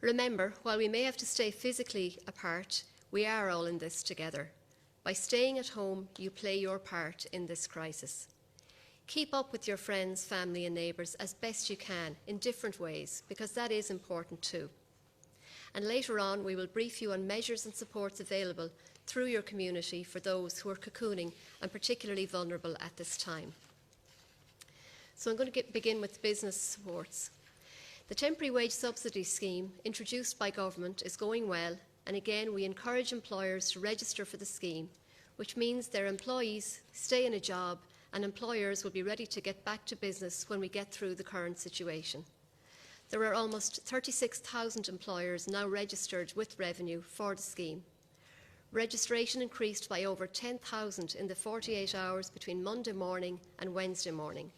Remember, while we may have to stay physically apart, we are all in this together. By staying at home, you play your part in this crisis. Keep up with your friends, family and neighbours as best you can in different ways, because that is important too. And later on, we will brief you on measures and supports available through your community for those who are cocooning and particularly vulnerable at this time. So I'm going to begin with business supports. The temporary wage subsidy scheme introduced by government is going well, and again we encourage employers to register for the scheme, which means their employees stay in a job and employers will be ready to get back to business when we get through the current situation. There are almost 36,000 employers now registered with revenue for the scheme. Registration increased by over 10,000 in the 48 hours between Monday morning and Wednesday morning.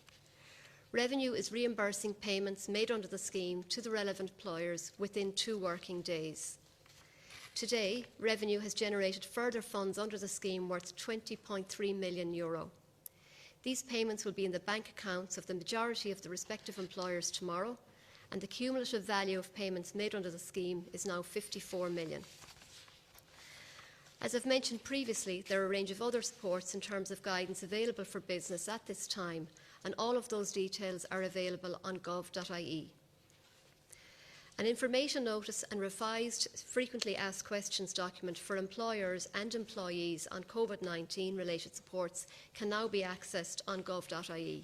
Revenue is reimbursing payments made under the scheme to the relevant employers within 2 working days. Today, Revenue has generated further funds under the scheme worth €20.3 million. These payments will be in the bank accounts of the majority of the respective employers tomorrow, and the cumulative value of payments made under the scheme is now €54 million. As I've mentioned previously, there are a range of other supports in terms of guidance available for business at this time, and all of those details are available on gov.ie. An information notice and revised frequently asked questions document for employers and employees on COVID-19 related supports can now be accessed on gov.ie.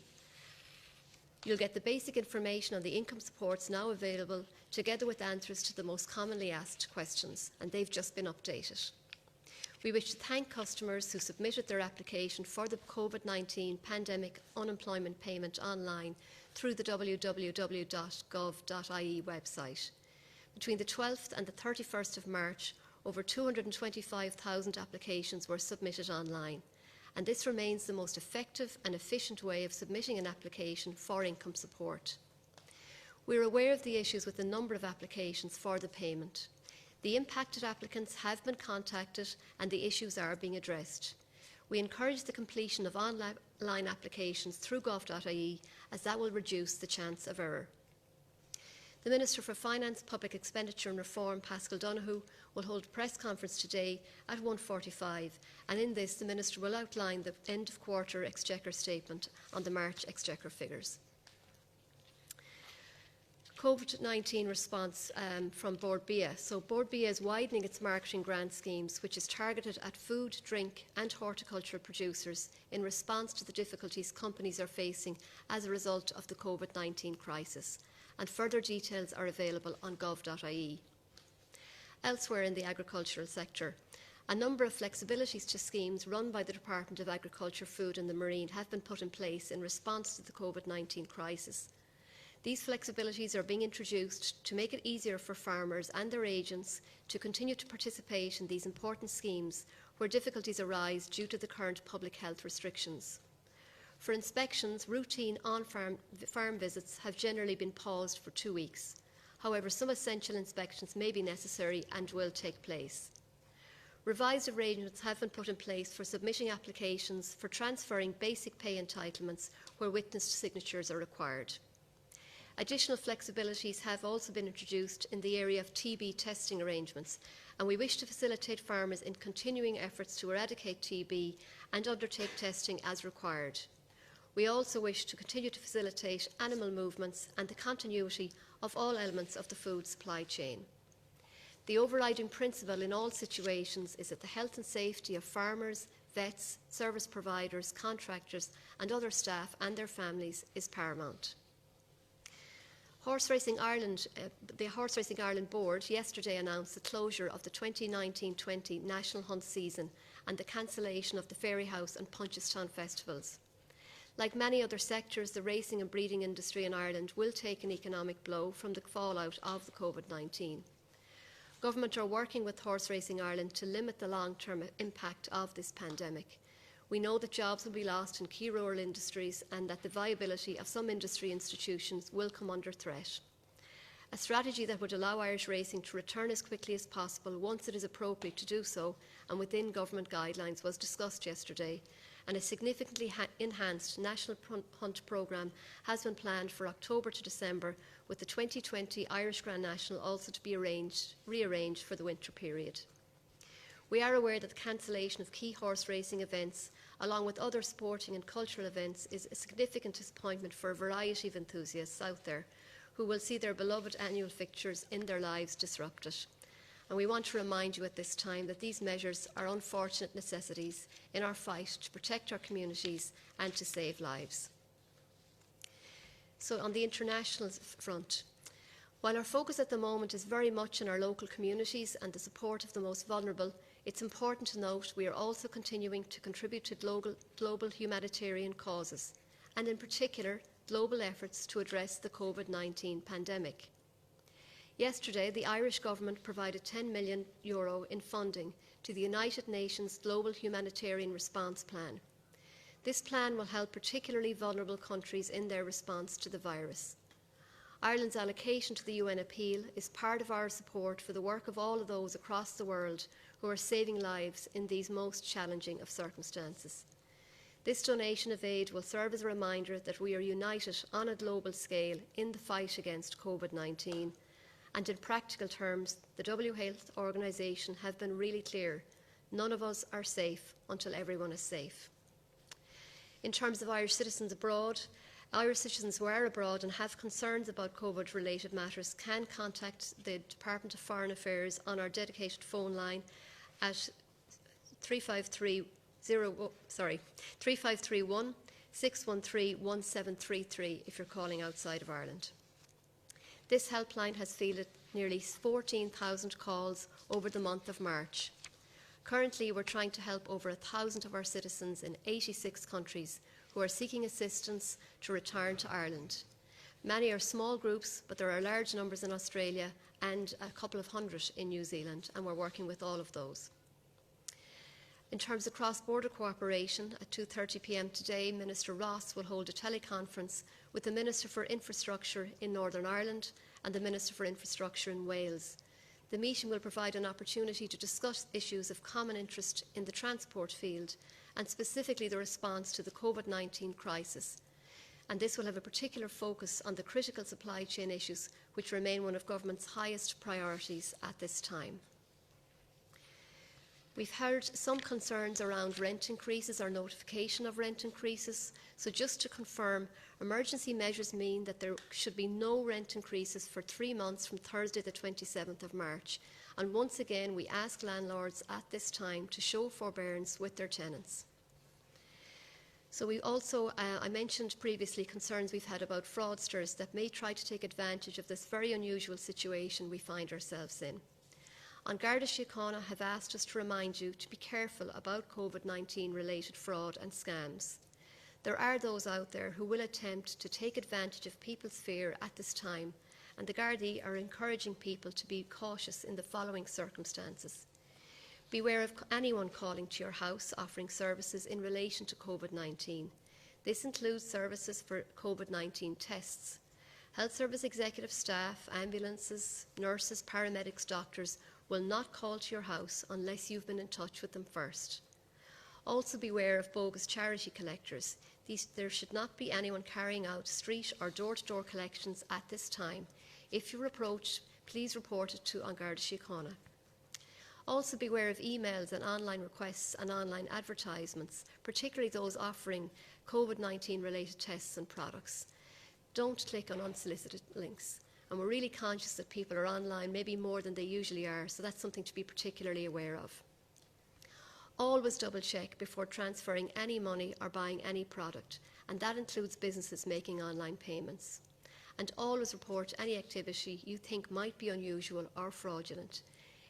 You'll get the basic information on the income supports now available, together with answers to the most commonly asked questions, and they've just been updated. We wish to thank customers who submitted their application for the COVID-19 pandemic unemployment payment online through the www.gov.ie website. Between the 12th and the 31st of March, over 225,000 applications were submitted online, and this remains the most effective and efficient way of submitting an application for income support. We are aware of the issues with the number of applications for the payment. The impacted applicants have been contacted and the issues are being addressed. We encourage the completion of online applications through gov.ie, as that will reduce the chance of error. The Minister for Finance, Public Expenditure and Reform, Paschal Donoghue, will hold a press conference today at 1:45, and in this the Minister will outline the end-of-quarter Exchequer statement on the March Exchequer figures. COVID-19 response from Board BIA. So Board BIA is widening its marketing grant schemes, which is targeted at food, drink and horticultural producers in response to the difficulties companies are facing as a result of the COVID-19 crisis. And further details are available on gov.ie. Elsewhere in the agricultural sector, a number of flexibilities to schemes run by the Department of Agriculture, Food and the Marine have been put in place in response to the COVID-19 crisis. These flexibilities are being introduced to make it easier for farmers and their agents to continue to participate in these important schemes where difficulties arise due to the current public health restrictions. For inspections, routine on-farm visits have generally been paused for 2 weeks. However, some essential inspections may be necessary and will take place. Revised arrangements have been put in place for submitting applications for transferring basic pay entitlements where witness signatures are required. Additional flexibilities have also been introduced in the area of TB testing arrangements, and we wish to facilitate farmers in continuing efforts to eradicate TB and undertake testing as required. We also wish to continue to facilitate animal movements and the continuity of all elements of the food supply chain. The overriding principle in all situations is that the health and safety of farmers, vets, service providers, contractors and other staff and their families is paramount. The Horse Racing Ireland Board yesterday announced the closure of the 2019-20 National Hunt season and the cancellation of the Fairyhouse and Punchestown festivals. Like many other sectors, the racing and breeding industry in Ireland will take an economic blow from the fallout of the COVID-19. Government are working with Horse Racing Ireland to limit the long-term impact of this pandemic. We know that jobs will be lost in key rural industries and that the viability of some industry institutions will come under threat. A strategy that would allow Irish racing to return as quickly as possible once it is appropriate to do so and within government guidelines was discussed yesterday, and a significantly enhanced national hunt programme has been planned for October to December with the 2020 Irish Grand National also to be rearranged for the winter period. We are aware that the cancellation of key horse racing events, along with other sporting and cultural events, is a significant disappointment for a variety of enthusiasts out there who will see their beloved annual fixtures in their lives disrupted. And we want to remind you at this time that these measures are unfortunate necessities in our fight to protect our communities and to save lives. So on the international front, while our focus at the moment is very much in our local communities and the support of the most vulnerable, it's important to note we are also continuing to contribute to global humanitarian causes, and in particular, global efforts to address the COVID-19 pandemic. Yesterday, the Irish Government provided €10 million in funding to the United Nations Global Humanitarian Response Plan. This plan will help particularly vulnerable countries in their response to the virus. Ireland's allocation to the UN appeal is part of our support for the work of all of those across the world who are saving lives in these most challenging of circumstances. This donation of aid will serve as a reminder that we are united on a global scale in the fight against COVID-19, and in practical terms, the WHO Health Organisation have been really clear: none of us are safe until everyone is safe. In terms of Irish citizens abroad, Irish citizens who are abroad and have concerns about COVID-related matters can contact the Department of Foreign Affairs on our dedicated phone line at 3531 613 1733 if you're calling outside of Ireland. This helpline has fielded nearly 14,000 calls over the month of March. Currently, we're trying to help over 1,000 of our citizens in 86 countries who are seeking assistance to return to Ireland. Many are small groups, but there are large numbers in Australia and a couple of hundred in New Zealand, and we're working with all of those. In terms of cross-border cooperation, at 2:30 p.m. today, Minister Ross will hold a teleconference with the Minister for Infrastructure in Northern Ireland and the Minister for Infrastructure in Wales. The meeting will provide an opportunity to discuss issues of common interest in the transport field, and specifically the response to the COVID-19 crisis. And this will have a particular focus on the critical supply chain issues, which remain one of Government's highest priorities at this time. We've heard some concerns around rent increases or notification of rent increases. So just to confirm, emergency measures mean that there should be no rent increases for 3 months from Thursday the 27th of March. And once again, we ask landlords at this time to show forbearance with their tenants. So we also, I mentioned previously concerns we've had about fraudsters that may try to take advantage of this very unusual situation we find ourselves in. An Garda Síochána have asked us to remind you to be careful about COVID-19 related fraud and scams. There are those out there who will attempt to take advantage of people's fear at this time, and the Gardaí are encouraging people to be cautious in the following circumstances. Beware of anyone calling to your house offering services in relation to COVID-19. This includes services for COVID-19 tests. Health Service executive staff, ambulances, nurses, paramedics, doctors will not call to your house unless you've been in touch with them first. Also beware of bogus charity collectors. There should not be anyone carrying out street or door-to-door collections at this time. If you're approached, please report it to An Garda Síochána. Also beware of emails and online requests and online advertisements, particularly those offering COVID-19 related tests and products. Don't click on unsolicited links. And we're really conscious that people are online maybe more than they usually are, so that's something to be particularly aware of. Always double check before transferring any money or buying any product, and that includes businesses making online payments. And always report any activity you think might be unusual or fraudulent.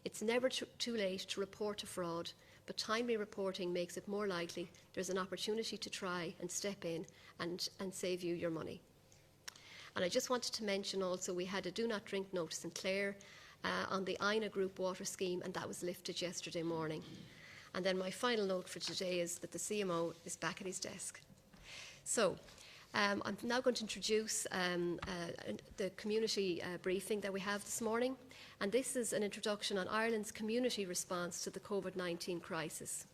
It's never too late to report a fraud, but timely reporting makes it more likely there's an opportunity to try and step in and save you your money. And I just wanted to mention also we had a do not drink notice in Clare on the INA Group water scheme, and that was lifted yesterday morning. And then my final note for today is that the CMO is back at his desk. So I'm now going to introduce the community briefing that we have this morning. And this is an introduction on Ireland's community response to the COVID-19 crisis.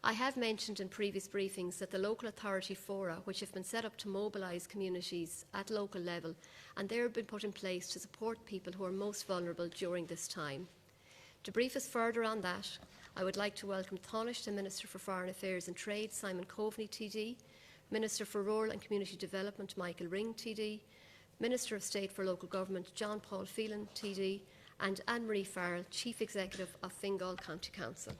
I have mentioned in previous briefings that the local authority fora, which have been set up to mobilise communities at local level, and they have been put in place to support people who are most vulnerable during this time. To brief us further on that, I would like to welcome Tánaiste Minister for Foreign Affairs and Trade, Simon Coveney TD, Minister for Rural and Community Development, Michael Ring TD, Minister of State for Local Government, John Paul Phelan TD, and Anne-Marie Farrell, Chief Executive of Fingal County Council.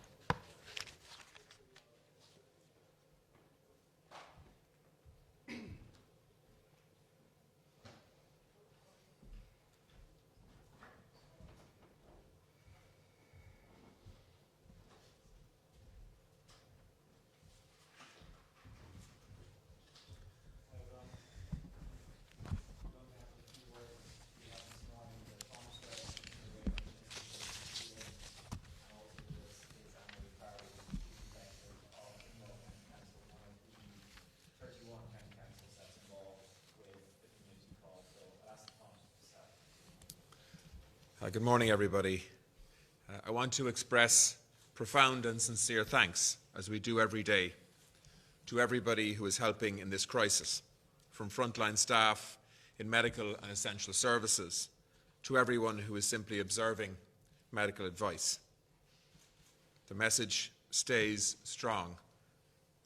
Good morning, everybody. I want to express profound and sincere thanks, as we do every day, to everybody who is helping in this crisis, from frontline staff in medical and essential services to everyone who is simply observing medical advice. The message stays strong,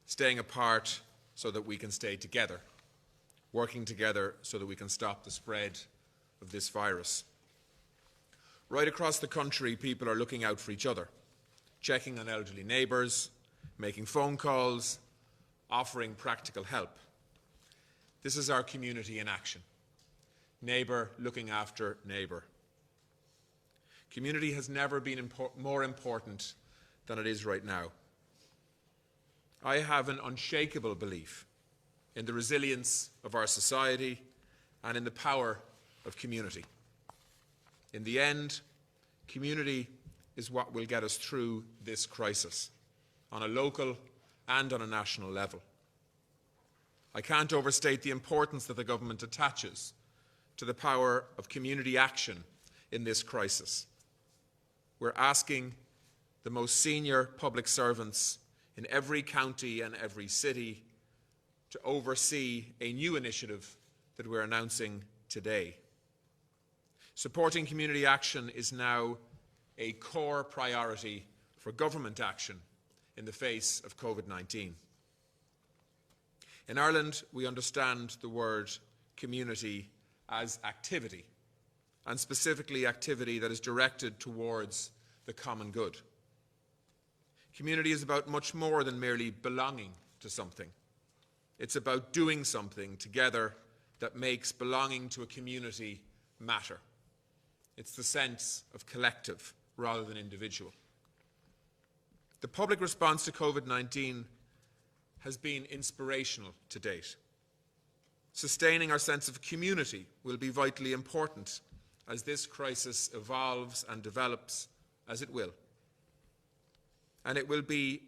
staying apart so that we can stay together, working together so that we can stop the spread of this virus. Right across the country, people are looking out for each other, checking on elderly neighbours, making phone calls, offering practical help. This is our community in action. Neighbour looking after neighbour. Community has never been more important than it is right now. I have an unshakable belief in the resilience of our society and in the power of community. In the end, community is what will get us through this crisis, on a local and on a national level. I can't overstate the importance that the government attaches to the power of community action in this crisis. We're asking the most senior public servants in every county and every city to oversee a new initiative that we're announcing today. Supporting community action is now a core priority for government action in the face of COVID-19. In Ireland, we understand the word community as activity, and specifically activity that is directed towards the common good. Community is about much more than merely belonging to something. It's about doing something together that makes belonging to a community matter. It's the sense of collective rather than individual. The public response to COVID-19 has been inspirational to date. Sustaining our sense of community will be vitally important as this crisis evolves and develops, as it will. And it will be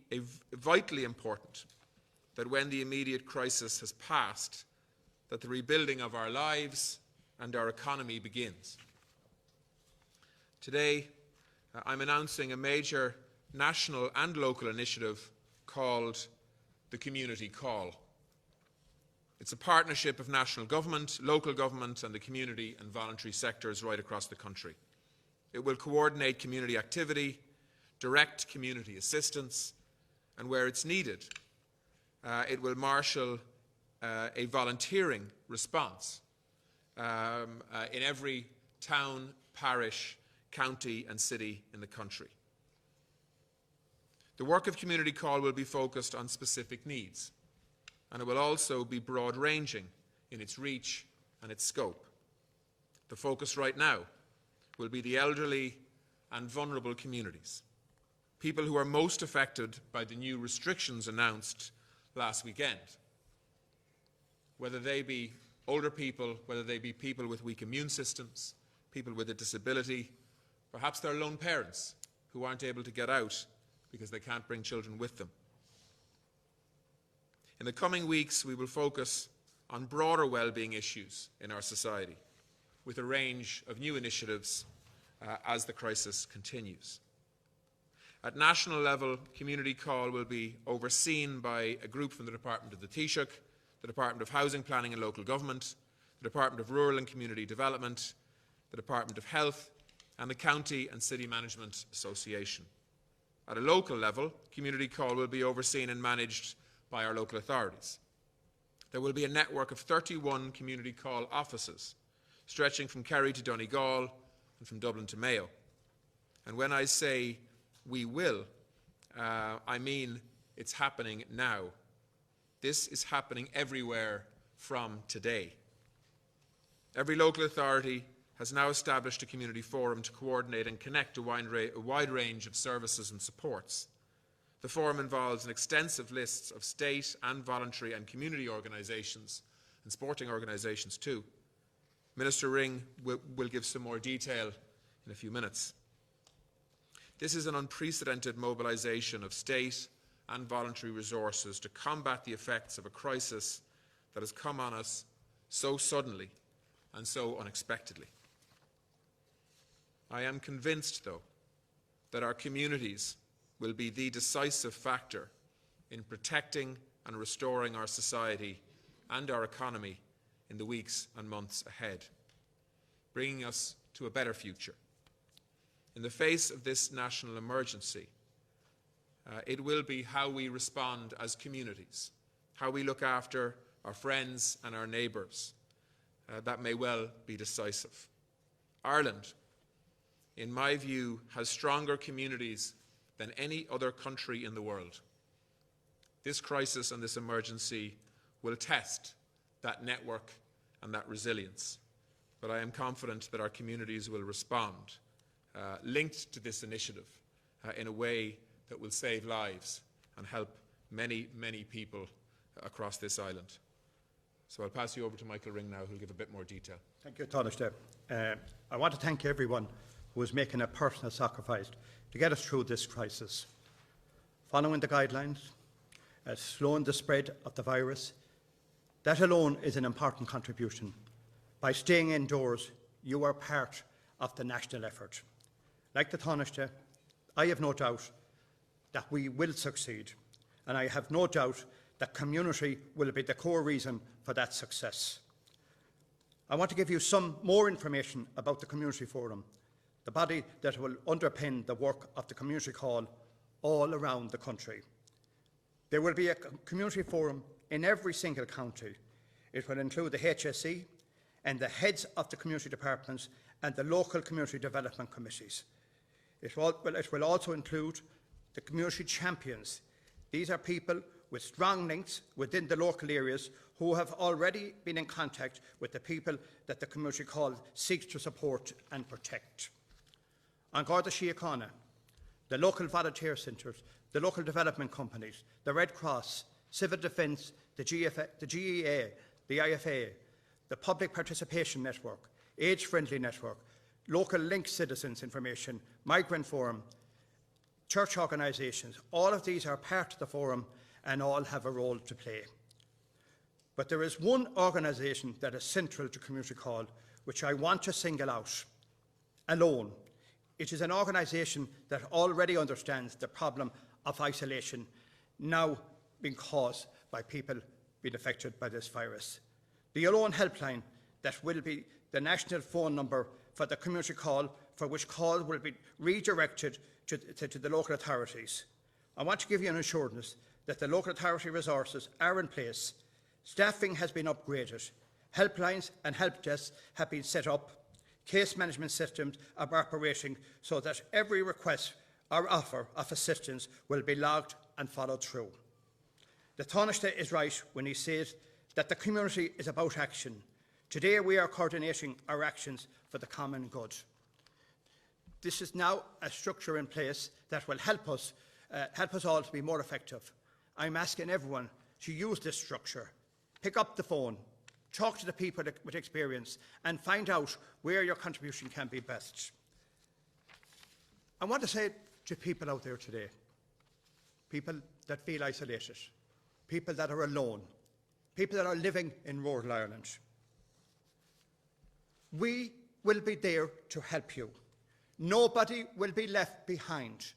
vitally important that when the immediate crisis has passed, that the rebuilding of our lives and our economy begins. Today, I'm announcing a major national and local initiative called the Community Call. It's a partnership of national government, local government and the community and voluntary sectors right across the country. It will coordinate community activity, direct community assistance, and where it's needed, it will marshal a volunteering response in every town, parish, county and city in the country. The work of Community Call will be focused on specific needs, and it will also be broad-ranging in its reach and its scope. The focus right now will be the elderly and vulnerable communities, people who are most affected by the new restrictions announced last weekend, whether they be older people, whether they be people with weak immune systems, people with a disability, perhaps their lone parents who aren't able to get out because they can't bring children with them. In the coming weeks, we will focus on broader well-being issues in our society, with a range of new initiatives as the crisis continues. At national level, Community Call will be overseen by a group from the Department of the Taoiseach, the Department of Housing, Planning and Local Government, the Department of Rural and Community Development, the Department of Health, and the County and City Management Association. At a local level, Community Call will be overseen and managed by our local authorities. There will be a network of 31 Community Call offices, stretching from Kerry to Donegal and from Dublin to Mayo. And when I say we will, I mean it's happening now. This is happening everywhere from today. Every local authority has now established a community forum to coordinate and connect a wide range of services and supports. The forum involves an extensive list of state and voluntary and community organisations, and sporting organisations too. Minister Ring will give some more detail in a few minutes. This is an unprecedented mobilisation of state and voluntary resources to combat the effects of a crisis that has come on us so suddenly and so unexpectedly. I am convinced, though, that our communities will be the decisive factor in protecting and restoring our society and our economy in the weeks and months ahead, bringing us to a better future. In the face of this national emergency, it will be how we respond as communities, how we look after our friends and our neighbours, that may well be decisive. Ireland, in my view, has stronger communities than any other country in the world. This crisis and this emergency will test that network and that resilience, but I am confident that our communities will respond, linked to this initiative, in a way that will save lives and help many, many people across this island. So I'll pass you over to Michael Ring now, who will give a bit more detail. Thank you, Tánaiste. I want to thank everyone who is making a personal sacrifice to get us through this crisis. Following the guidelines, slowing the spread of the virus, that alone is an important contribution. By staying indoors, you are part of the national effort. Like the Tánaiste, I have no doubt that we will succeed, and I have no doubt that community will be the core reason for that success. I want to give you some more information about the Community Forum, the body that will underpin the work of the Community Call all around the country. There will be a Community Forum in every single county. It will include the HSE and the heads of the community departments and the local community development committees. It will also include the community champions. These are people with strong links within the local areas who have already been in contact with the people that the Community Call seeks to support and protect. On Garda Síochána, the local volunteer centres, the local development companies, the Red Cross, Civil Defence, the GEA, the IFA, the Public Participation Network, Age-Friendly Network, Local Link Citizens Information, Migrant Forum, church organisations, all of these are part of the forum and all have a role to play. But there is one organisation that is central to Community Call, which I want to single out, alone. It is an organisation that already understands the problem of isolation now being caused by people being affected by this virus. The Alone helpline that will be the national phone number for the Community Call, for which call will be redirected to the local authorities. I want to give you an assurance that the local authority resources are in place, staffing has been upgraded, helplines and help desks have been set up, case management systems are operating so that every request or offer of assistance will be logged and followed through. The Tánaiste is right when he says that the community is about action. Today we are coordinating our actions for the common good. This is now a structure in place that will help us all to be more effective. I'm asking everyone to use this structure. Pick up the phone, talk to the people with experience and find out where your contribution can be best. I want to say to people out there today, people that feel isolated, people that are alone, people that are living in rural Ireland, we will be there to help you. Nobody will be left behind.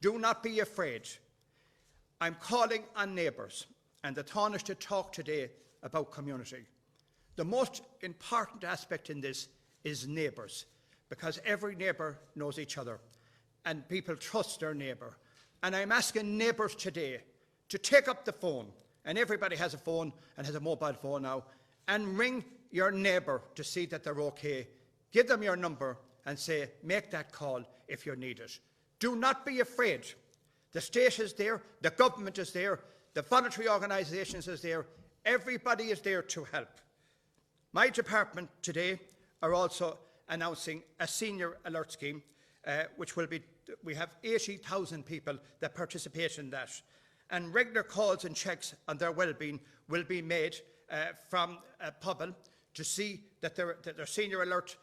Do not be afraid. I'm calling on neighbours and the Tánaiste to talk today about community. The most important aspect in this is neighbours, because every neighbour knows each other and people trust their neighbour. And I'm asking neighbours today to take up the phone, and everybody has a phone and has a mobile phone now, and ring your neighbour to see that they're okay. Give them your number and say, make that call if you need it. Do not be afraid. The state is there, the government is there, the voluntary organisations is there, everybody is there to help. My department today are also announcing a senior alert scheme, which will be, we have 80,000 people that participate in that. And regular calls and checks on their well-being will be made from Pobble to see that their senior alert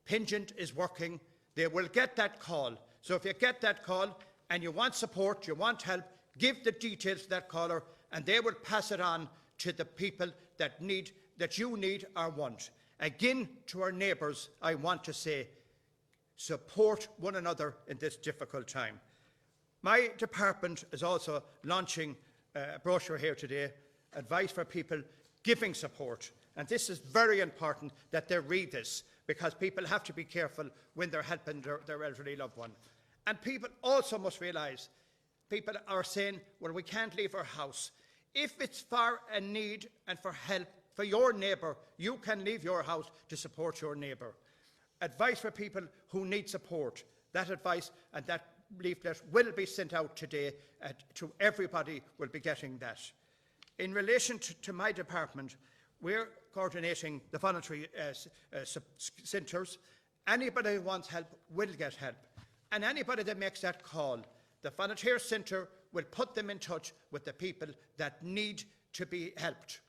pingent is working. They will get that call. So if you get that call and you want support, you want help, give the details to that caller and they will pass it on to the people that you need or want. Again, to our neighbours, I want to say, support one another in this difficult time. My department is also launching a brochure here today, advice for people giving support. And this is very important that they read this, because people have to be careful when they're helping their elderly loved one. And people also must realise, people are saying, well, we can't leave our house. If it's for a need and for help for your neighbour, you can leave your house to support your neighbour. Advice for people who need support. That advice and that leaflet will be sent out today to everybody will be getting that. In relation to my department, we're coordinating the voluntary centres. Anybody who wants help will get help. And anybody that makes that call, the volunteer centre will put them in touch with the people that need to be helped.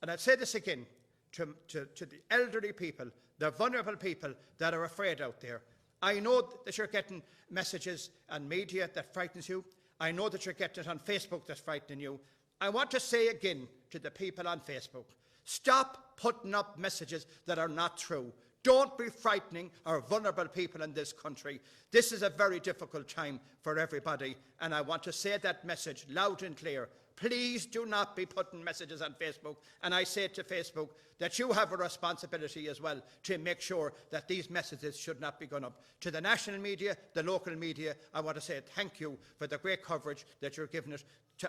And I'll say this again to the elderly people, the vulnerable people that are afraid out there. I know that you're getting messages on media that frightens you. I know that you're getting it on Facebook that's frightening you. I want to say again to the people on Facebook, stop putting up messages that are not true. Don't be frightening our vulnerable people in this country. This is a very difficult time for everybody, and I want to say that message loud and clear. Please do not be putting messages on Facebook, and I say to Facebook that you have a responsibility as well to make sure that these messages should not be gone up. To the national media, the local media, I want to say thank you for the great coverage that you're giving it.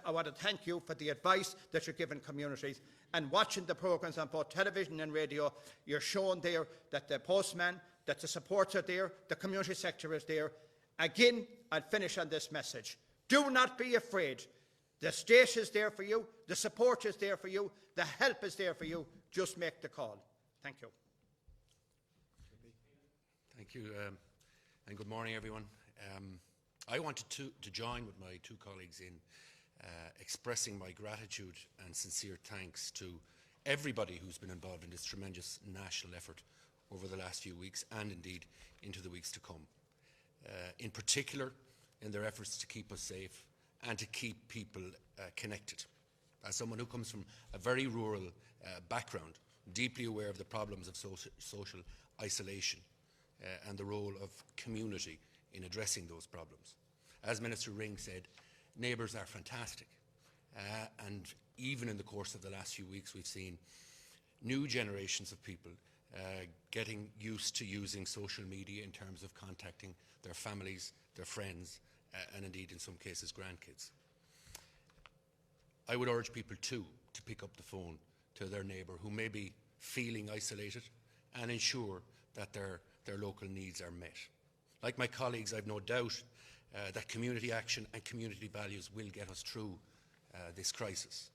I want to thank you for the advice that you're giving communities. And watching the programmes on both television and radio, you're showing there that the postman, that the supports are there, the community sector is there. Again, I'll finish on this message. Do not be afraid. The state is there for you, the support is there for you, the help is there for you. Just make the call. Thank you. Thank you, and good morning, everyone. I wanted to join with my two colleagues in expressing my gratitude and sincere thanks to everybody who's been involved in this tremendous national effort over the last few weeks and indeed into the weeks to come. In particular, in their efforts to keep us safe and to keep people connected. As someone who comes from a very rural background, deeply aware of the problems of social isolation and the role of community in addressing those problems. As Minister Ring said, neighbours are fantastic. And even in the course of the last few weeks, we've seen new generations of people getting used to using social media in terms of contacting their families, their friends, and indeed in some cases grandkids. I would urge people too to pick up the phone to their neighbour who may be feeling isolated and ensure that their local needs are met. Like my colleagues, I've no doubt that community action and community values will get us through this crisis.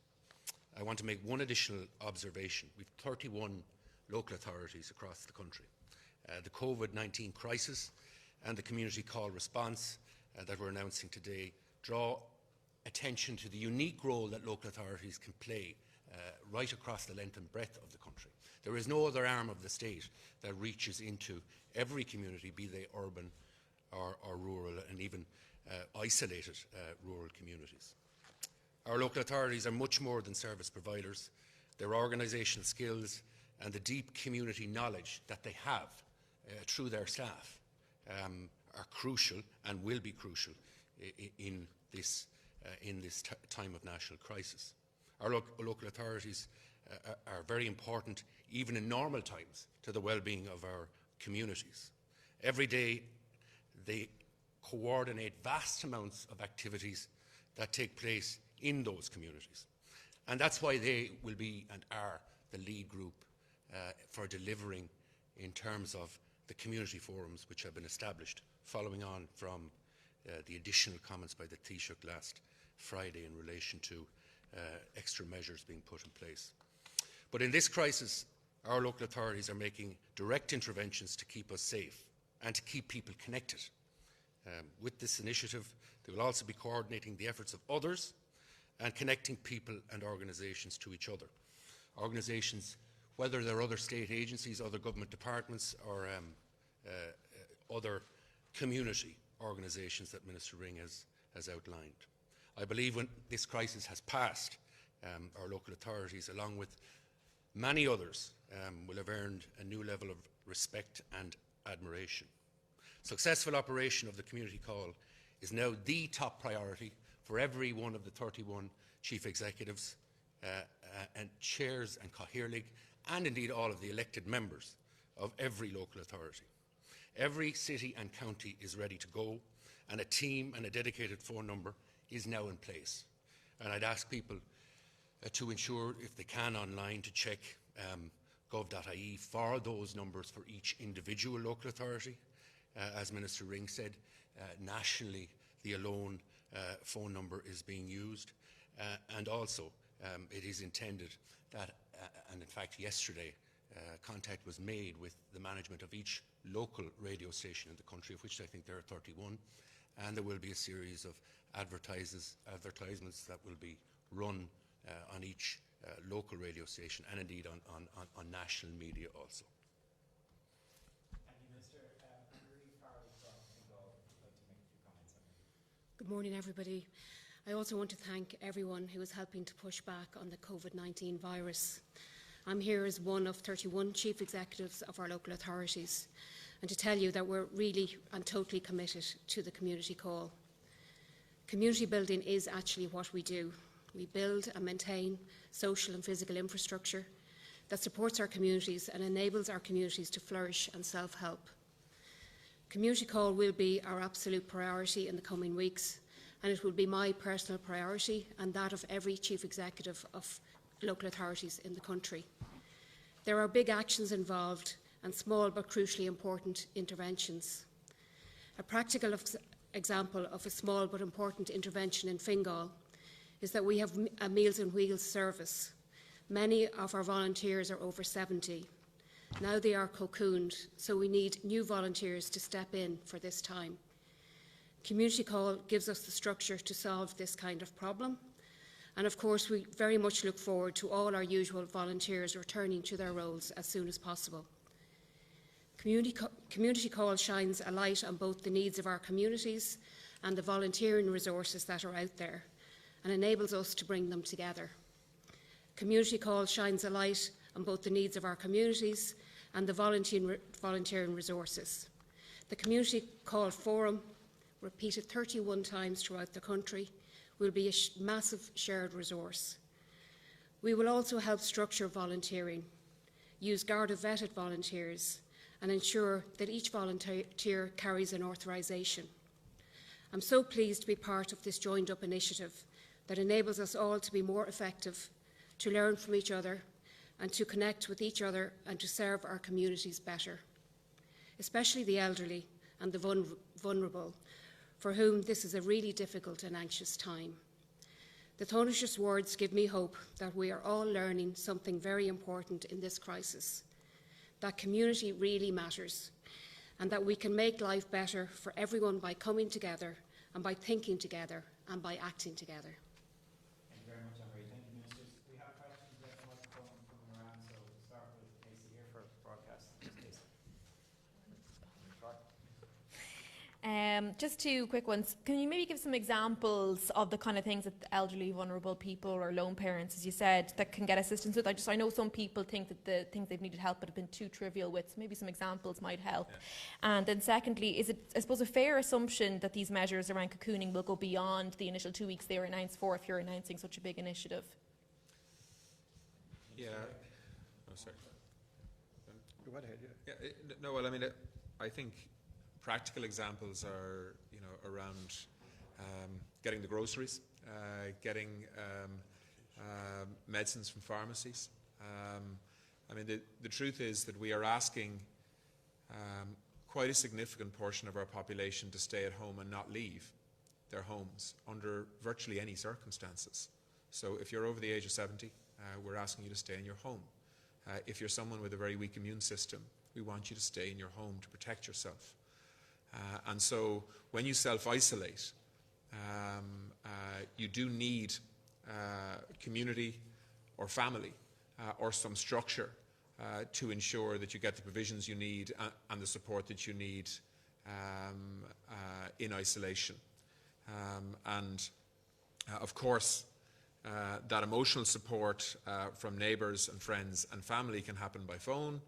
I want to make one additional observation. We've 31 local authorities across the country. The COVID-19 crisis and the community call response that we're announcing today draw attention to the unique role that local authorities can play right across the length and breadth of the country. There is no other arm of the state that reaches into every community, be they urban or rural and even isolated rural communities. Our local authorities are much more than service providers. Their organisational skills and the deep community knowledge that they have through their staff are crucial and will be crucial in this time of national crisis. Our local authorities are very important, even in normal times, to the well-being of our communities. Every day they coordinate vast amounts of activities that take place in those communities. And that's why they will be and are the lead group for delivering in terms of the community forums which have been established, following on from the additional comments by the Taoiseach last Friday in relation to extra measures being put in place. But in this crisis, our local authorities are making direct interventions to keep us safe and to keep people connected. With this initiative, they will also be coordinating the efforts of others and connecting people and organisations to each other. Organisations, whether they're other state agencies, other government departments, or other community organisations that Minister Ring has outlined. I believe when this crisis has passed, our local authorities, along with many others, will have earned a new level of respect and admiration. Successful operation of the community call is now the top priority for every one of the 31 chief executives and chairs and Cathaoirligh, and indeed all of the elected members of every local authority. Every city and county is ready to go, and a team and a dedicated phone number is now in place. And I'd ask people to ensure, if they can online, to check gov.ie for those numbers for each individual local authority. As Minister Ring said, nationally the alone phone number is being used, and also it is intended that, and in fact yesterday, contact was made with the management of each local radio station in the country, of which I think there are 31, and there will be a series of advertisements that will be run on each local radio station, and indeed on national media also. Thank you, Minister. Marie Farrell from Fingal would like to make a few comments on that. Good morning, everybody. I also want to thank everyone who is helping to push back on the COVID-19 virus. I'm here as one of 31 chief executives of our local authorities, and to tell you that we're really and totally committed to the community call. Community building is actually what we do. We build and maintain social and physical infrastructure that supports our communities and enables our communities to flourish and self-help. Community call will be our absolute priority in the coming weeks, and it will be my personal priority and that of every chief executive of local authorities in the country. There are big actions involved and small but crucially important interventions. A practical example of a small but important intervention in Fingal is that we have a Meals on Wheels service. Many of our volunteers are over 70. Now they are cocooned, so we need new volunteers to step in for this time. Community call gives us the structure to solve this kind of problem. And of course, we very much look forward to all our usual volunteers returning to their roles as soon as possible. Community call shines a light on both the needs of our communities and the volunteering resources that are out there, and enables us to bring them together. Community call shines a light on both the needs of our communities and the volunteering resources. The Community Call Forum, repeated 31 times throughout the country, will be a massive shared resource. We will also help structure volunteering, use Garda-vetted volunteers, and ensure that each volunteer carries an authorisation. I'm so pleased to be part of this joined-up initiative that enables us all to be more effective, to learn from each other, and to connect with each other and to serve our communities better, especially the elderly and the vulnerable, for whom this is a really difficult and anxious time. The Taoiseach's words give me hope that we are all learning something very important in this crisis, that community really matters, and that we can make life better for everyone by coming together and by thinking together and by acting together. Thank you very much, Anne-Marie. Thank you, Ministers. We have questions at the microphone coming around, so we'll start with Casey here for broadcast. Casey. Just two quick ones. Can you maybe give some examples of the kind of things that the elderly, vulnerable people or lone parents, as you said, that can get assistance with? I know some people think that the things they've needed help with have been too trivial with, so maybe some examples might help. Yeah. And then secondly, is it, I suppose, a fair assumption that these measures around cocooning will go beyond the initial 2 weeks they were announced for if you're announcing such a big initiative? Yeah. Oh, sorry. Go ahead, yeah. Yeah, no, well, I mean, I think practical examples are, around getting the groceries, getting medicines from pharmacies. I mean, the truth is that we are asking quite a significant portion of our population to stay at home and not leave their homes under virtually any circumstances. So if you're over the age of 70, we're asking you to stay in your home. If you're someone with a very weak immune system, we want you to stay in your home to protect yourself. And so when you self-isolate, you do need community or family or some structure to ensure that you get the provisions you need and the support that you need in isolation. Of course, that emotional support from neighbours and friends and family can happen by phone.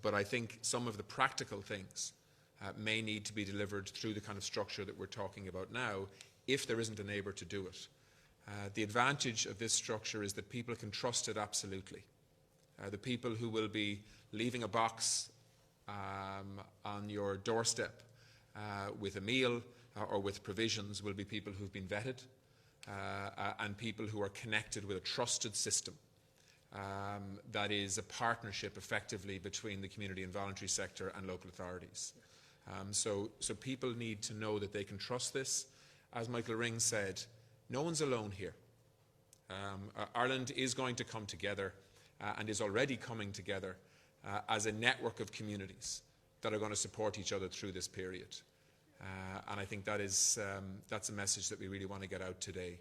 But I think some of the practical things may need to be delivered through the kind of structure that we're talking about now, if there isn't a neighbour to do it. The advantage of this structure is that people can trust it absolutely. The people who will be leaving a box on your doorstep with a meal or with provisions will be people who've been vetted and people who are connected with a trusted system. That is a partnership effectively between the community and voluntary sector and local authorities. So people need to know that they can trust this. As Michael Ring said, no one's alone here. Ireland is going to come together and is already coming together as a network of communities that are going to support each other through this period. And I think that is, that's a message that we really want to get out today.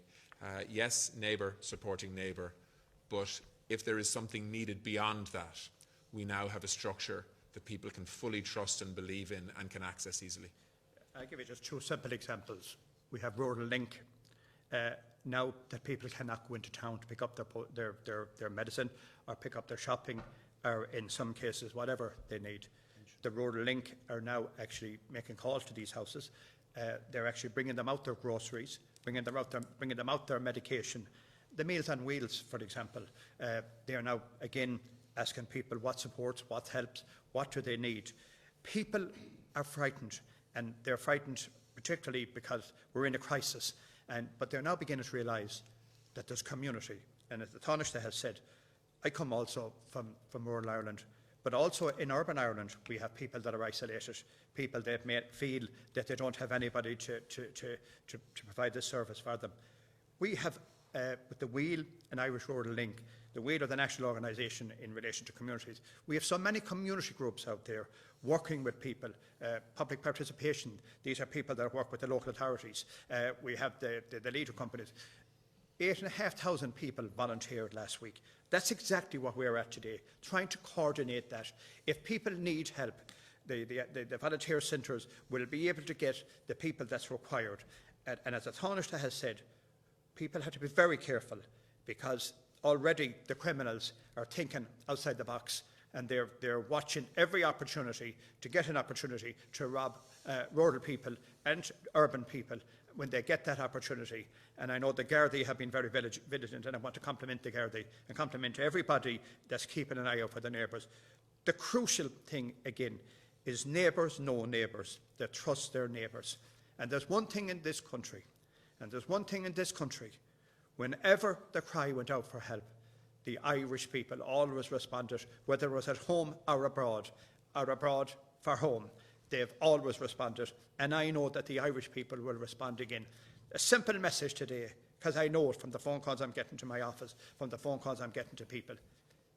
Yes, neighbour supporting neighbour, but if there is something needed beyond that, we now have a structure that people can fully trust and believe in and can access easily. I'll give you just two simple examples. We have Rural Link. Now that people cannot go into town to pick up their medicine or pick up their shopping or in some cases whatever they need. The Rural Link are now actually making calls to these houses. They're actually bringing them out their groceries, bringing them out their medication. The Meals on Wheels, for example, they are now again asking people what supports, what helps, what do they need. People are frightened, and they're frightened particularly because we're in a crisis. But they're now beginning to realise that there's community. And as the Tánaiste has said, I come also from rural Ireland, but also in urban Ireland we have people that are isolated, people that may feel that they don't have anybody to provide this service for them. We have, with the Wheel and Irish Rural Link, the Wheel are the national organisation in relation to communities. We have so many community groups out there working with people, public participation. These are people that work with the local authorities. We have the leader companies. 8,500 people volunteered last week. That's exactly what we're at today, trying to coordinate that. If people need help, the volunteer centres will be able to get the people that's required. And as the Tánaiste has said, people have to be very careful because already the criminals are thinking outside the box and they're watching every opportunity to get an opportunity to rob rural people and urban people when they get that opportunity. And I know the Gardaí have been very vigilant, and I want to compliment the Gardaí and compliment everybody that's keeping an eye out for the neighbours. The crucial thing, again, is neighbours know neighbours that trust their neighbours. And there's one thing in this country, whenever the cry went out for help, the Irish people always responded, whether it was at home or abroad for home. They've always responded, and I know that the Irish people will respond again. A simple message today, because I know it from the phone calls I'm getting to my office, from the phone calls I'm getting to people.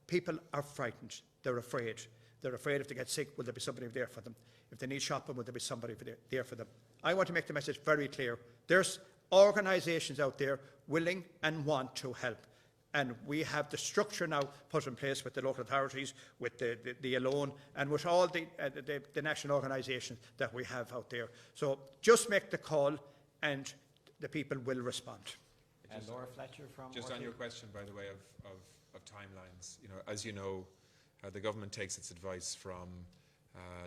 People are frightened. They're afraid. They're afraid if they get sick, will there be somebody there for them? If they need shopping, will there be somebody there for them? I want to make the message very clear. There's organisations out there willing and want to help. And we have the structure now put in place with the local authorities, with the Alone, and with all the national organisations that we have out there. So just make the call and the people will respond. Laura Fletcher from Just on your question, by the way, of timelines, as you know, the government takes its advice from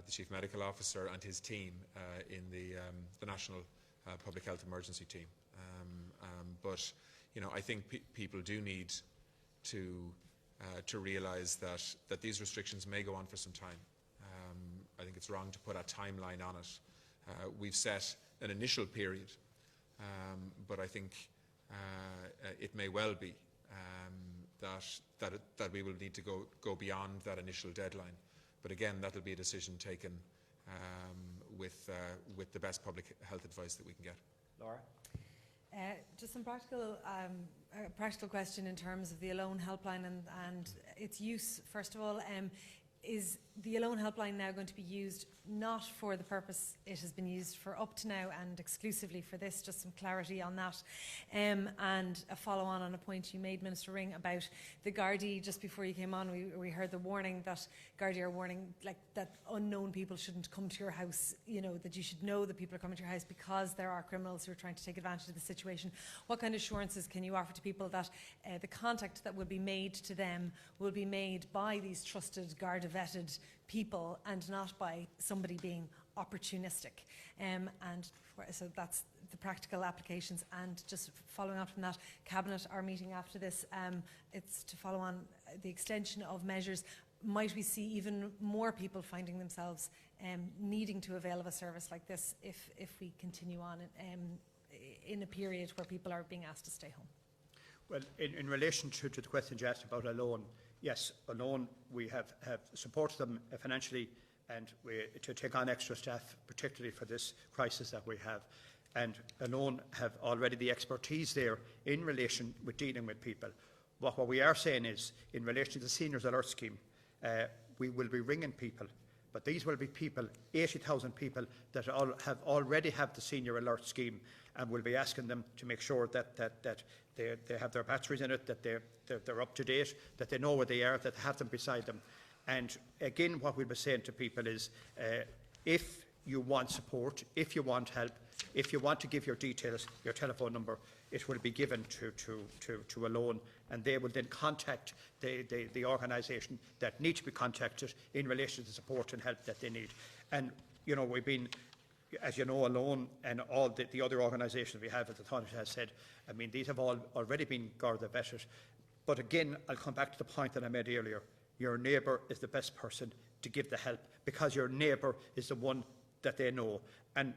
the Chief Medical Officer and his team in the National Public Health Emergency Team. But I think people do need to realise that these restrictions may go on for some time. I think it's wrong to put a timeline on it. We've set an initial period, but I think it may well be that we will need to go beyond that initial deadline. But again, that will be a decision taken with the best public health advice that we can get. Laura? Just some practical question in terms of the Alone helpline and its use. First of all, is the Alone helpline now going to be used not for the purpose it has been used for up to now and exclusively for this? Just some clarity on that. And a follow-on on a point you made, Minister Ring, about the Gardaí. Just before you came on, we heard the warning that Gardaí are warning that unknown people shouldn't come to your house, that you should know that people are coming to your house because there are criminals who are trying to take advantage of the situation. What kind of assurances can you offer to people that the contact that will be made to them will be made by these trusted, Garda-vetted people and not by somebody being opportunistic? So that's the practical applications. And just following up from that, Cabinet are meeting after this. It's to follow on the extension of measures. Might we see even more people finding themselves needing to avail of a service like this if we continue on in a period where people are being asked to stay home? Well, in relation to the question you asked about Alone, yes, Alone, we have supported them financially and to take on extra staff, particularly for this crisis that we have. And Alone have already the expertise there in relation with dealing with people. What we are saying is, in relation to the Seniors Alert Scheme, we will be ringing people, but these will be people, 80,000 people that already have the Senior Alert Scheme, and we'll be asking them to make sure that they have their batteries in it, that they're up to date, that they know where they are, that they have them beside them. And again, what we'll be saying to people is, if you want support, if you want help, if you want to give your details, your telephone number, it will be given to Alone, and they will then contact the organisation that needs to be contacted in relation to the support and help that they need. And, we've been, as you know, Alone and all the other organisations we have, as the Tánaiste has said, I mean, these have all already been Garda vetted. But again, I'll come back to the point that I made earlier. Your neighbour is the best person to give the help, because your neighbour is the one that they know. And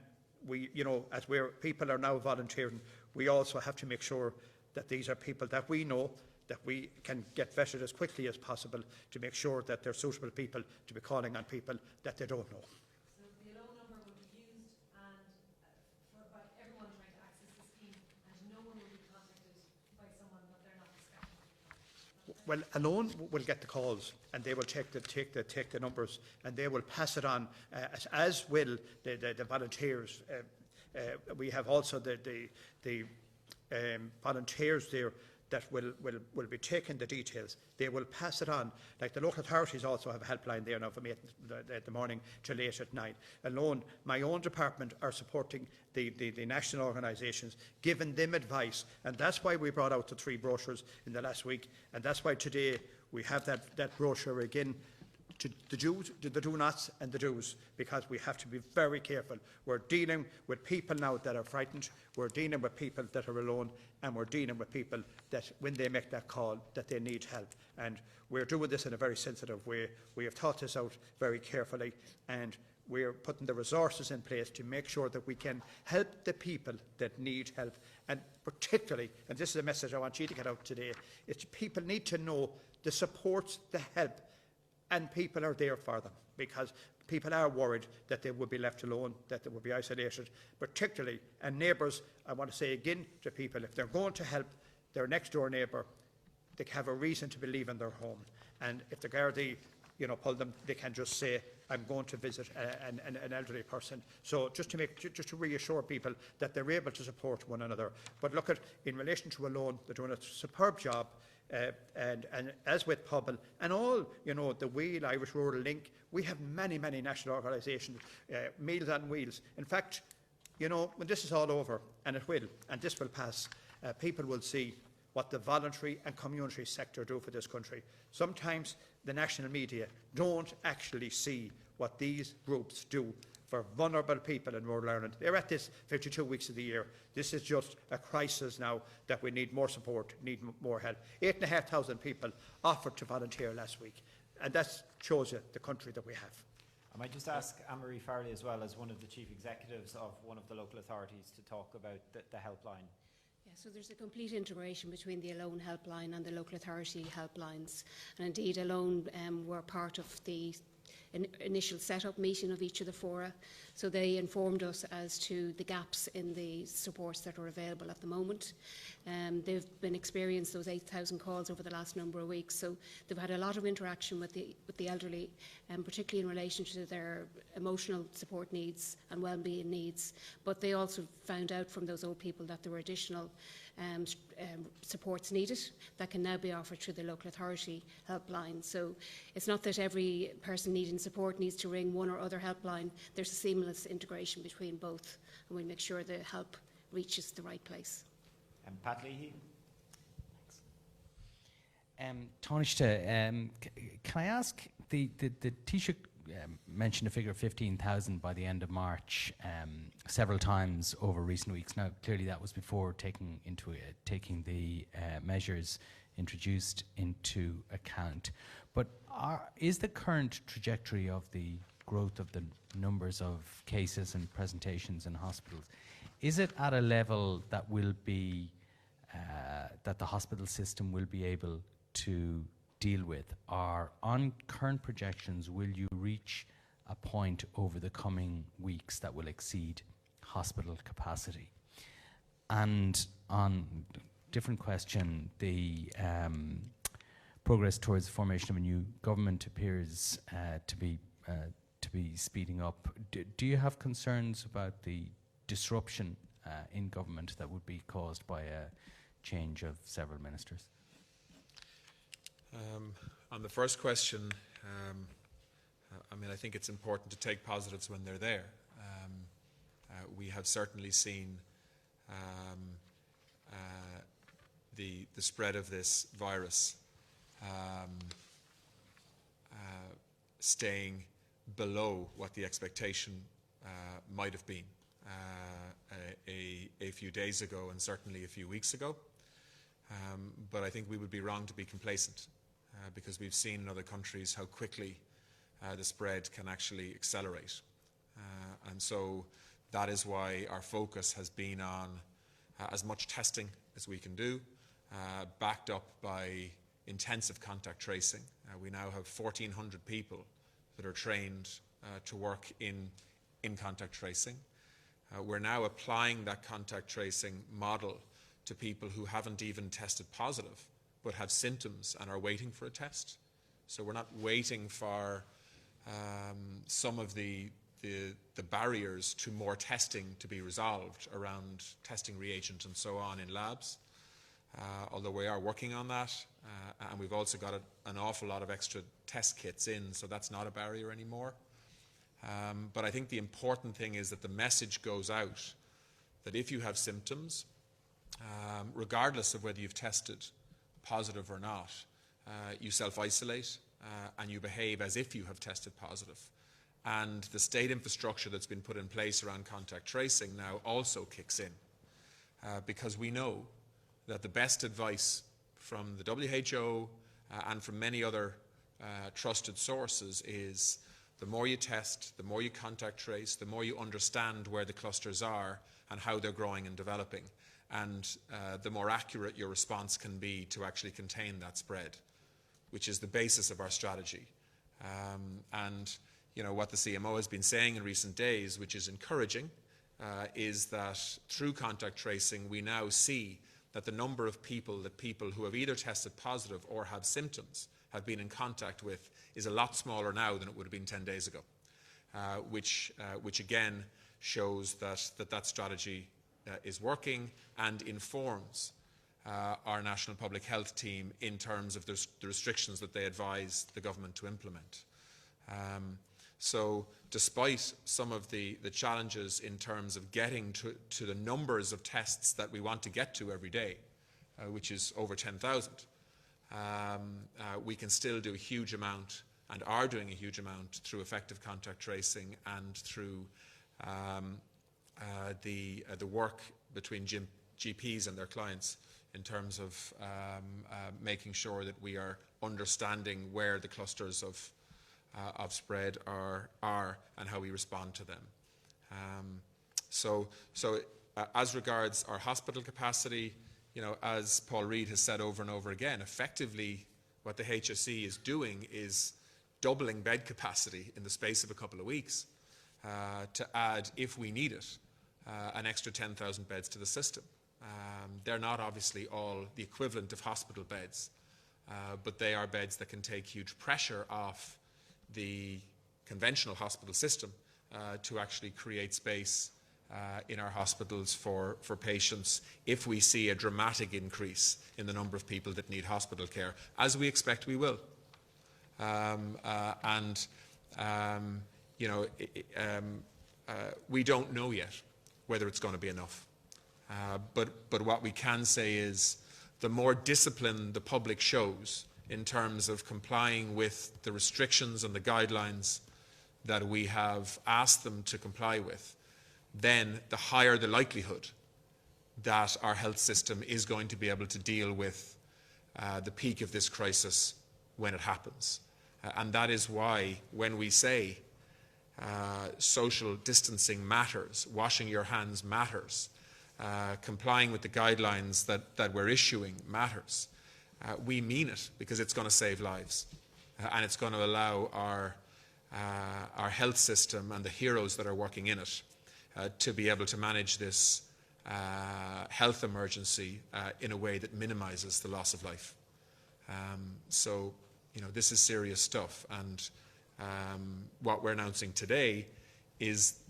we, as people are now volunteering, we also have to make sure that these are people that we know, that we can get vetted as quickly as possible to make sure that they're suitable people to be calling on people that they don't know. So the Alone number will be used by everyone trying to access the scheme, and no one will be contacted by someone that they're not expecting. Well, Alone will get the calls, and they will take the numbers, and they will pass it on, as will the volunteers. We have also the volunteers there that will be taking the details. They will pass it on. Like the local authorities also have a helpline there now from 8 in the morning till 8 at night. Alone, my own department are supporting the national organisations, giving them advice. And that's why we brought out the 3 brochures in the last week. And that's why today we have that brochure again, to the do-nots and the do's, because we have to be very careful. We're dealing with people now that are frightened, we're dealing with people that are alone, and we're dealing with people that, when they make that call, that they need help. And we're doing this in a very sensitive way. We have thought this out very carefully, and we're putting the resources in place to make sure that we can help the people that need help. And particularly, and this is a message I want you to get out today, is people need to know the support, the help, and people are there for them, because people are worried that they would be left alone, that they would be isolated, particularly. And neighbours, I want to say again to people, if they're going to help their next door neighbour, they have a reason to be leaving their home. And if the Gardaí, pull them, they can just say, I'm going to visit an elderly person. So just to reassure people that they're able to support one another. But look in relation to Alone, they're doing a superb job. and as with Pobble and all, the Wheel, Irish Rural Link, we have many, many national organisations, Meals on Wheels. In fact, when this is all over, and it will, and this will pass, people will see what the voluntary and community sector do for this country. Sometimes the national media don't actually see what these groups do for vulnerable people in rural Ireland. They're at this 52 weeks of the year. This is just a crisis now that we need more support, need more help. 8,500 people offered to volunteer last week, and that shows you the country that we have. I might just ask Anne-Marie Farley as well, as one of the chief executives of one of the local authorities, to talk about the helpline. Yeah, so there's a complete integration between the Alone helpline and the local authority helplines. And indeed, Alone were part of the initial set-up meeting of each of the fora. So they informed us as to the gaps in the supports that are available at the moment. They've been experienced those 8,000 calls over the last number of weeks. So they've had a lot of interaction with the elderly, particularly in relation to their emotional support needs and well-being needs. But they also found out from those old people that there were additional supports needed that can now be offered through the local authority helpline. So it's not that every person needing support needs to ring one or other helpline. There's a seamless integration between both, and we make sure the help reaches the right place. Pat Leahy. Tánaiste, can I ask, the Taoiseach mentioned a figure of 15,000 by the end of March several times over recent weeks. Now, clearly that was before taking the measures introduced into account. But is the current trajectory of the growth of the numbers of cases and presentations in hospitals, is it at a level that will be that the hospital system will be able to deal with? Or on current projections, will you reach a point over the coming weeks that will exceed hospital capacity? And on different question, the progress towards the formation of a new government appears to be speeding up. Do you have concerns about the disruption in government that would be caused by a change of several ministers? On the first question, I think it's important to take positives when they're there. We have certainly seen the spread of this virus staying below what the expectation might have been a few days ago and certainly a few weeks ago. But I think we would be wrong to be complacent because we've seen in other countries how quickly the spread can actually accelerate. And so that is why our focus has been on as much testing as we can do, backed up by intensive contact tracing. We now have 1,400 people that are trained to work in contact tracing. We're now applying that contact tracing model to people who haven't even tested positive but have symptoms and are waiting for a test. So we're not waiting for some of the barriers to more testing to be resolved around testing reagent and so on in labs, although we are working on that. And we've also got an awful lot of extra test kits in, so that's not a barrier anymore. But I think the important thing is that the message goes out that if you have symptoms, regardless of whether you've tested positive or not, you self-isolate and you behave as if you have tested positive. And the state infrastructure that's been put in place around contact tracing now also kicks in because we know that the best advice from the WHO and from many other trusted sources is the more you test, the more you contact trace, the more you understand where the clusters are and how they're growing and developing, and the more accurate your response can be to actually contain that spread, which is the basis of our strategy. And what the CMO has been saying in recent days, which is encouraging, is that through contact tracing we now see that the number of people who have either tested positive or have symptoms have been in contact with is a lot smaller now than it would have been 10 days ago, which again shows that strategy is working and informs our National Public Health Team in terms of the restrictions that they advise the government to implement. So despite some of the challenges in terms of getting to the numbers of tests that we want to get to every day, which is over 10,000, we can still do a huge amount and are doing a huge amount through effective contact tracing and through the work between GPs and their clients in terms of making sure that we are understanding where the clusters of spread are and how we respond to them. So as regards our hospital capacity, as Paul Reid has said over and over again, effectively what the HSE is doing is doubling bed capacity in the space of a couple of weeks to add, if we need it, an extra 10,000 beds to the system. They're not obviously all the equivalent of hospital beds, but they are beds that can take huge pressure off the conventional hospital system to actually create space in our hospitals for patients if we see a dramatic increase in the number of people that need hospital care, as we expect we will. We don't know yet whether it's going to be enough. But what we can say is the more discipline the public shows in terms of complying with the restrictions and the guidelines that we have asked them to comply with, then the higher the likelihood that our health system is going to be able to deal with the peak of this crisis when it happens. And that is why when we say social distancing matters, washing your hands matters, complying with the guidelines that we're issuing matters, we mean it, because it's going to save lives and it's going to allow our health system and the heroes that are working in it to be able to manage this health emergency in a way that minimizes the loss of life. So, this is serious stuff, and what we're announcing today is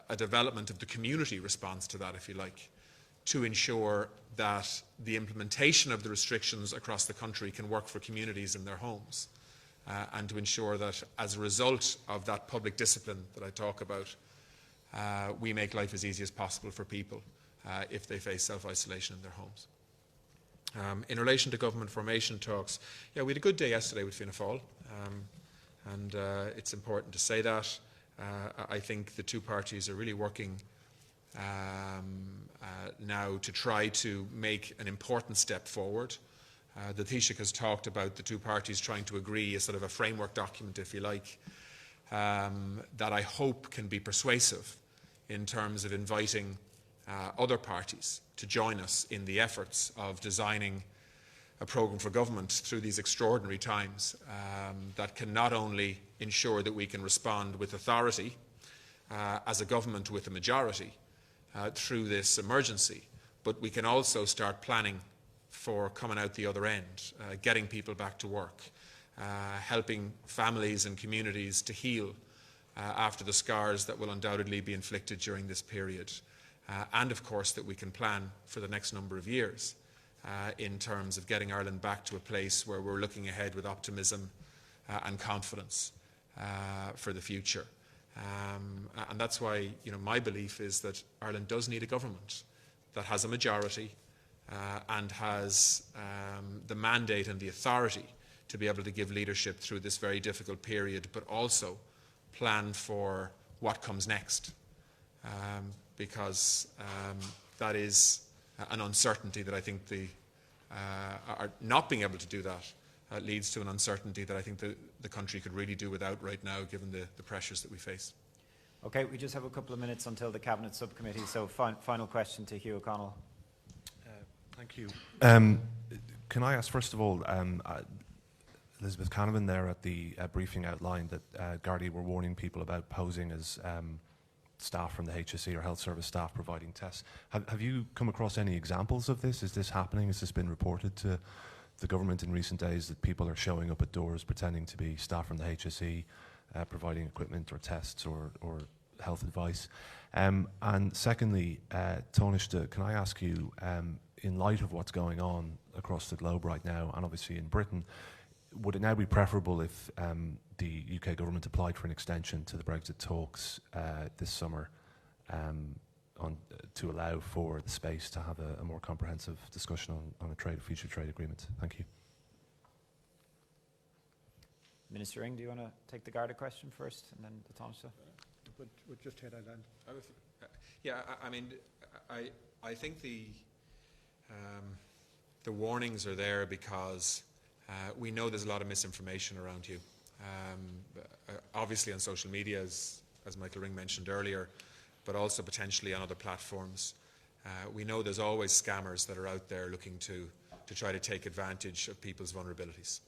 a development of the community response to that, if you like, to ensure that the implementation of the restrictions across the country can work for communities in their homes, and to ensure that as a result of that public discipline that I talk about, we make life as easy as possible for people if they face self-isolation in their homes. In relation to government formation talks, we had a good day yesterday with Fianna Fáil, and it's important to say that. I think the two parties are really working now to try to make an important step forward. The Taoiseach has talked about the two parties trying to agree a sort of a framework document, if you like, that I hope can be persuasive in terms of inviting other parties to join us in the efforts of designing a programme for government through these extraordinary times that can not only ensure that we can respond with authority as a government with a majority through this emergency, but we can also start planning for coming out the other end, getting people back to work, helping families and communities to heal after the scars that will undoubtedly be inflicted during this period. And of course that we can plan for the next number of years in terms of getting Ireland back to a place where we're looking ahead with optimism and confidence for the future. And that's why my belief is that Ireland does need a government that has a majority and has the mandate and the authority to be able to give leadership through this very difficult period, but also plan for what comes next. Because that is an uncertainty that I think not being able to do that leads to an uncertainty that I think the country could really do without right now, given the pressures that we face. Okay, we just have a couple of minutes until the Cabinet Subcommittee, so final question to Hugh O'Connell. Thank you. Can I ask, first of all, Elizabeth Canavan there at the briefing outlined that Gardaí were warning people about posing as staff from the HSE or health service staff providing tests. Have you come across any examples of this? Is this happening? Has this been reported to the government in recent days, that people are showing up at doors pretending to be staff from the HSE, providing equipment or tests or health advice? And secondly, Tánaiste, can I ask you, in light of what's going on across the globe right now, and obviously in Britain, would it now be preferable if the UK government applied for an extension to the Brexit talks this summer to allow for the space to have a more comprehensive discussion on a future trade agreement? Thank you. Minister Ing, do you want to take the Garda question first and then the Tánaiste? We'll just head on. Yeah, I mean, I think the warnings are there because we know there's a lot of misinformation around you. Obviously on social media, as Michael Ring mentioned earlier, but also potentially on other platforms. We know there's always scammers that are out there looking to try to take advantage of people's vulnerabilities.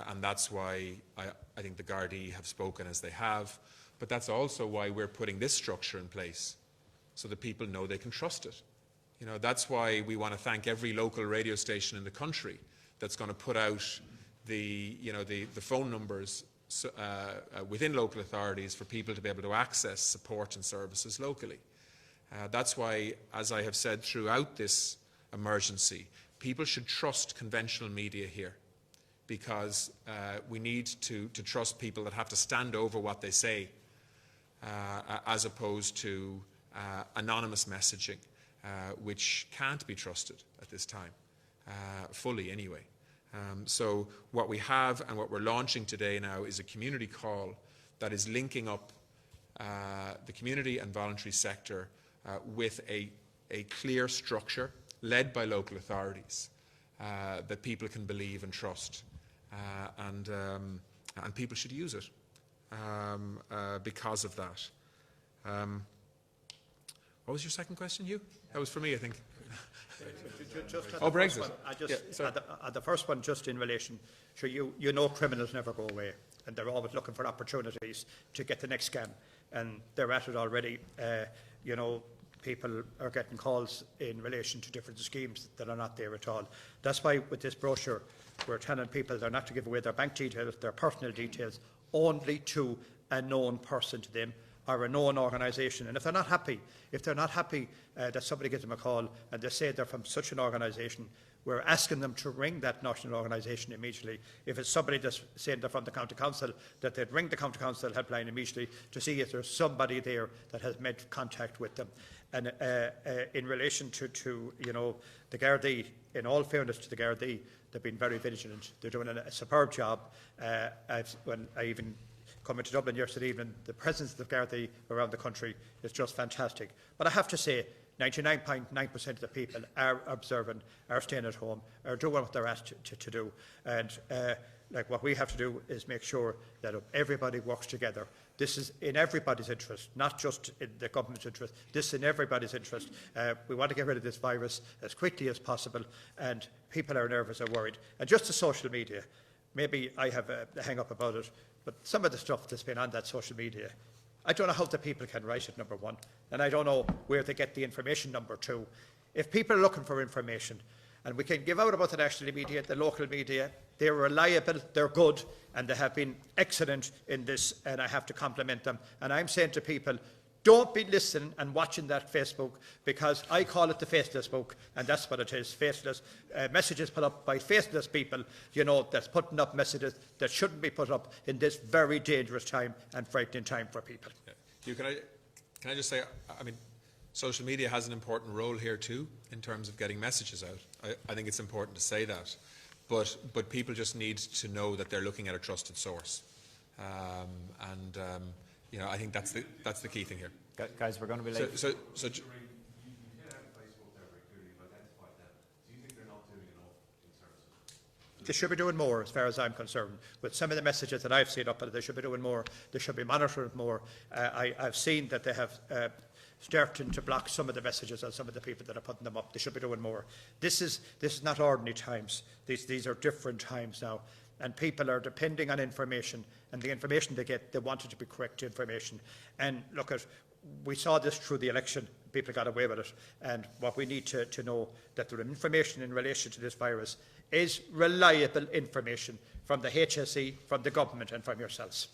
And that's why I think the Gardaí have spoken as they have, but that's also why we're putting this structure in place, so that people know they can trust it. You know, that's why we want to thank every local radio station in the country that's going to put out the phone numbers within local authorities for people to be able to access support and services locally. That's why, as I have said throughout this emergency, people should trust conventional media here, because we need to trust people that have to stand over what they say, as opposed to anonymous messaging, which can't be trusted at this time, fully anyway. So what we have and what we're launching today now is a community call that is linking up the community and voluntary sector with a clear structure led by local authorities that people can believe and trust. And people should use it because of that. What was your second question, Hugh? That was for me, I think. Brexit. The first one, just in relation, sure, you know criminals never go away, and they're always looking for opportunities to get the next scam, and they're at it already. People are getting calls in relation to different schemes that are not there at all. That's why with this brochure, we're telling people they're not to give away their bank details, their personal details, only to a known person to them or a known organisation. And if they're not happy that somebody gives them a call and they say they're from such an organisation, we're asking them to ring that national organisation immediately. If it's somebody that's saying they're from the county council, that they'd ring the county council helpline immediately to see if there's somebody there that has made contact with them. And in relation to the Gardaí, in all fairness to the Gardaí, they've been very vigilant. They're doing a superb job. When I even come into Dublin yesterday evening, the presence of the Gardaí around the country is just fantastic. But I have to say, 99.9% of the people are observing, are staying at home, are doing what they're asked to do. And what we have to do is make sure that everybody works together. This is in everybody's interest, not just in the government's interest. This is in everybody's interest. We want to get rid of this virus as quickly as possible, and people are nervous or worried. And just the social media, maybe I have a hang-up about it, but some of the stuff that's been on that social media, I don't know how the people can write it, number one, and I don't know where they get the information, number two. If people are looking for information, and we can give out about the national media, the local media, they're reliable, they're good, and they have been excellent in this, and I have to compliment them. And I'm saying to people, don't be listening and watching that Facebook, because I call it the faceless book, and that's what it is, faceless. Messages put up by faceless people, that's putting up messages that shouldn't be put up in this very dangerous time and frightening time for people. Yeah. Hugh, can I just say, I mean, social media has an important role here too, in terms of getting messages out. I think it's important to say that. But people just need to know that they're looking at a trusted source. I think that's the key thing here. Guys, we're going to be late. They should be doing more, as far as I'm concerned. With some of the messages that I've seen up, they should be doing more. They should be monitoring more. I've seen that they have starting to block some of the messages on some of the people that are putting them up. They should be doing more. This is not ordinary times. These are different times now. And people are depending on information, and the information they get, they want it to be correct information. And look, we saw this through the election. People got away with it. And what we need to know, that the information in relation to this virus is reliable information from the HSE, from the government, and from yourselves.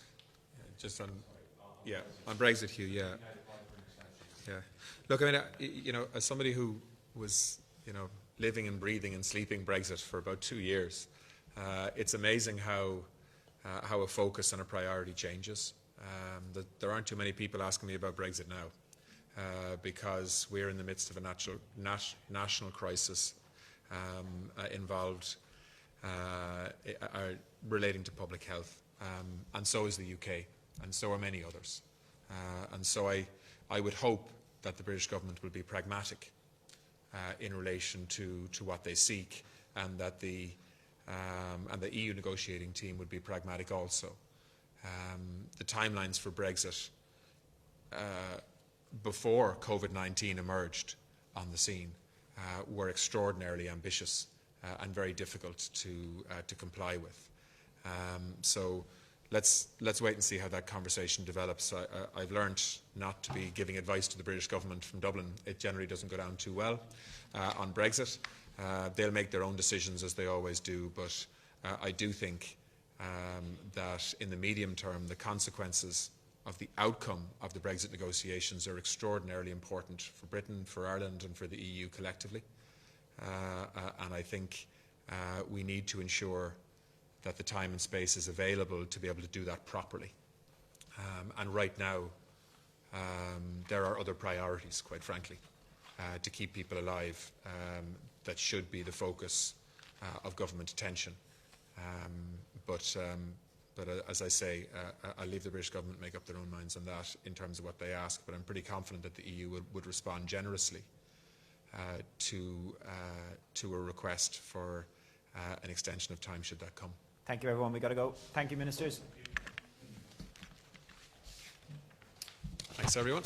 Just on Brexit, Hugh, yeah. Look, I mean, as somebody who was, living and breathing and sleeping Brexit for about 2 years, it's amazing how a focus and a priority changes. There aren't too many people asking me about Brexit now because we're in the midst of a national crisis involved relating to public health, and so is the UK, and so are many others. And so I would hope that the British government will be pragmatic in relation to what they seek, and that the EU negotiating team would be pragmatic also. The timelines for Brexit before COVID-19 emerged on the scene were extraordinarily ambitious and very difficult to comply with. So let's wait and see how that conversation develops. I've learned not to be giving advice to the British government from Dublin. It generally doesn't go down too well on Brexit. They'll make their own decisions as they always do, but I do think that in the medium term, the consequences of the outcome of the Brexit negotiations are extraordinarily important for Britain, for Ireland and for the EU collectively. And I think we need to ensure that the time and space is available to be able to do that properly. And right now, there are other priorities, quite frankly, to keep people alive that should be the focus of government attention. But as I say, I'll leave the British government make up their own minds on that in terms of what they ask, but I'm pretty confident that the EU would respond generously to a request for an extension of time should that come. Thank you, everyone. We've got to go. Thank you, Ministers. Thanks, everyone.